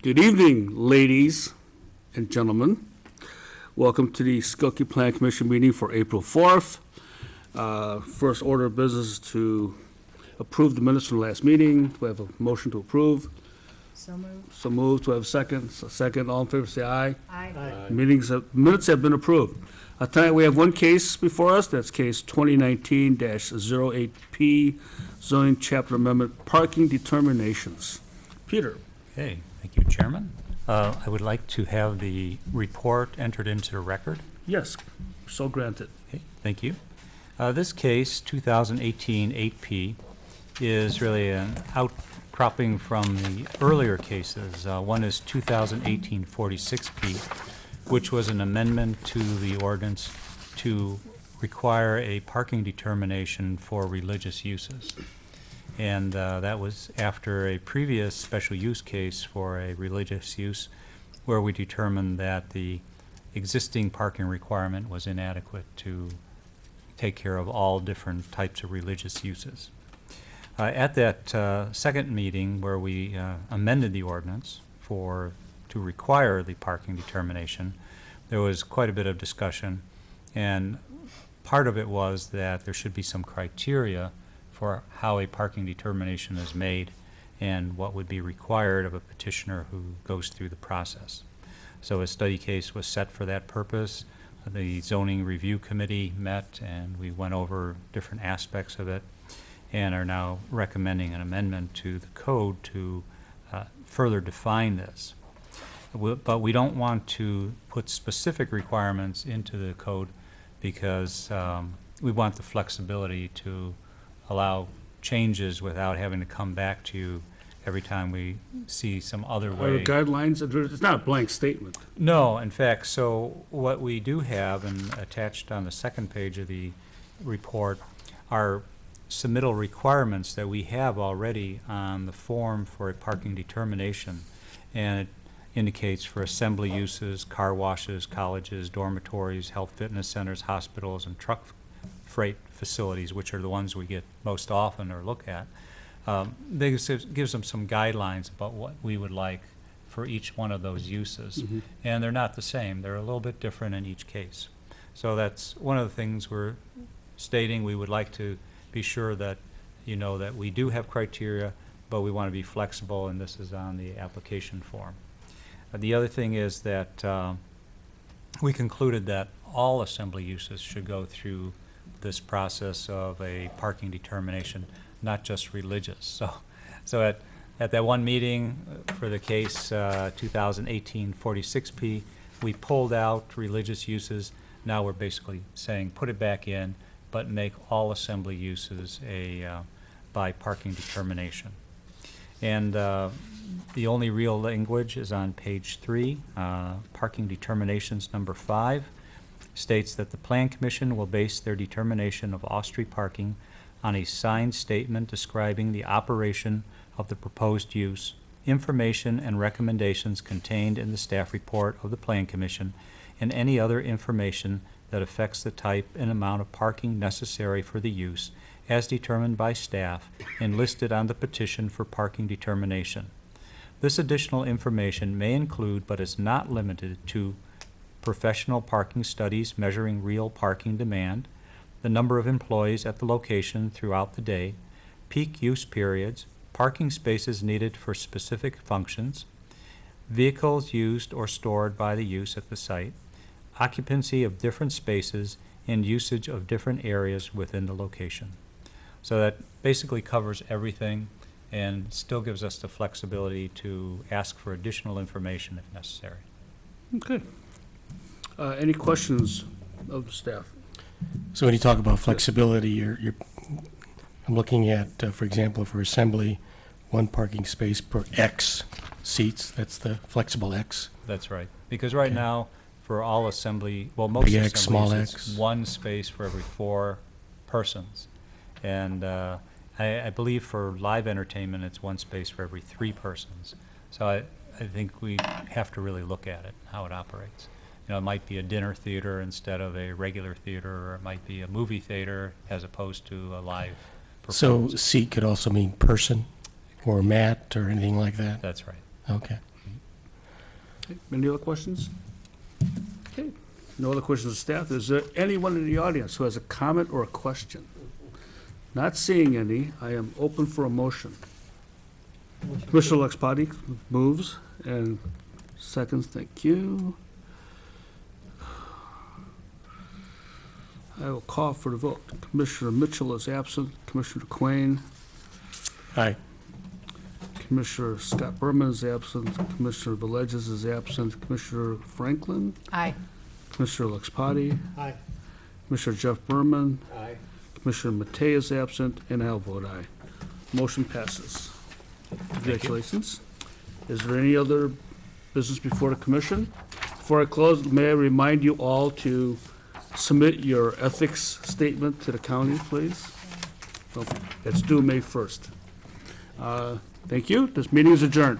Good evening, ladies and gentlemen. Welcome to the Skokie Plan Commission meeting for April 4th. First order of business is to approve the minutes from the last meeting. Do we have a motion to approve? So moved. So moved. Do I have a second? Second. All in favor, say aye. Aye. Minutes have been approved. Tonight we have one case before us. That's case 2019-08P, zoning chapter amendment, parking determinations. Peter. Okay, thank you, Chairman. I would like to have the report entered into the record. Yes, so granted. Okay, thank you. This case, 2018 8P, is really an outcropping from the earlier cases. One is 2018 46P, which was an amendment to the ordinance to require a parking determination for religious uses. And that was after a previous special use case for a religious use where we determined that the existing parking requirement was inadequate to take care of all different types of religious uses. At that second meeting where we amended the ordinance to require the parking determination, there was quite a bit of discussion, and part of it was that there should be some criteria for how a parking determination is made and what would be required of a petitioner who goes through the process. So a study case was set for that purpose. The zoning review committee met and we went over different aspects of it and are now recommending an amendment to the code to further define this. But we don't want to put specific requirements into the code because we want the flexibility to allow changes without having to come back to you every time we see some other Are way. the guidelines, it's not a blank statement. No, in fact, so what we do have, and attached on the second page of the report, are submittal requirements that we have already on the form for a parking determination. And it indicates for assembly uses, car washes, colleges, dormitories, health fitness centers, hospitals, and truck freight facilities, which are the ones we get most often or look at. Gives them some guidelines about what we would like for each one of those uses. Mm-hmm. And they're not the same. They're a little bit different in each case. So that's one of the things we're stating. We would like to be sure that you know that we do have criteria, but we want to be flexible, and this is on the application form. The other thing is that we concluded that all assembly uses should go through this process of a parking determination, not just religious. So at that one meeting for the case 2018 46P, we pulled out religious uses. Now we're basically saying put it back in, but make all assembly uses by parking determination. And the only real language is on page 3, parking determinations number 5. States that the Plan Commission will base their determination of off-street parking on a signed statement describing the operation of the proposed use, information and recommendations contained in the staff report of the Plan Commission, and any other information that affects the type and amount of parking necessary for the use as determined by staff and listed on the petition for parking determination. This additional information may include, but is not limited to, professional parking studies measuring real parking demand, the number of employees at the location throughout the day, peak use periods, parking spaces needed for specific functions, vehicles used or stored by the use at the site, occupancy of different spaces, and usage of different areas within the location. So that basically covers everything and still gives us the flexibility to ask for additional information if necessary. Okay. Any questions of the staff? So when you talk about flexibility, I'm looking at, for example, for assembly, one parking space per X seats. That's the flexible X. That's right. Because right Okay. now, for all assembly, well, most Big X, small assemblies, X. it's one space for every 4 persons. And I believe for live entertainment, it's one space for every 3 persons. So I think we have to really look at it, how it operates. You know, it might be a dinner theater instead of a regular theater, or it might be a movie theater as opposed to a live So performance. seat could also mean person or mat or anything like that? That's right. Okay. Okay, any other questions? Okay, no other questions of staff. Is there anyone in the audience who has a comment or a question? Not seeing any, I am open for a motion. Commissioner Lexpati moves and seconds, thank you. I will call for the vote. Commissioner Mitchell is absent. Commissioner Duquesne. Aye. Commissioner Scott Berman is absent. Commissioner Villegas is absent. Commissioner Franklin. Aye. Commissioner Lexpati. Aye. Commissioner Jeff Berman. Aye. Commissioner Matei is absent, and I'll vote aye. Motion passes. Congratulations. Is there any other business before the commission? Before I close, may I remind you all to submit your ethics statement to the county, please? It's due May 1st. Thank you. This meeting is adjourned.